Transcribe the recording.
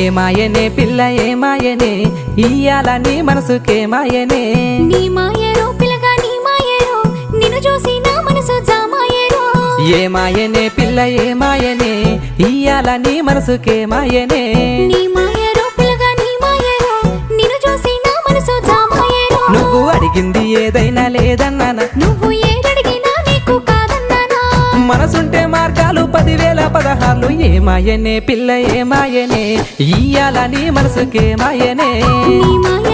ఏమాయనే పిల్ల ఏమాయనే ఇయ్యాల నీ మనసుకే మాయనే నీ మాయరో పిల్లగా నీ మాయరో నిన్ను చూసి నా మనసు జామాయరో ఏమాయనే పిల్ల ఏమాయనే ఇయ్యాల నీ మనసుకే మాయనే నీ మాయరో పిల్లగా నీ మాయరో నిన్ను చూసి నా మనసు జామాయరో నువ్వు అడిగింది ఏదైనా లేదన్నానా నువ్వు ఏదడిగినా నీకు కాదన్నానా మనసుంటే మార్గాలు 10,000 16 ఏమాయనే పిల్ల ఏమాయనే ఇయ్యాల నీ మనసుకే మాయనే నీ మాయ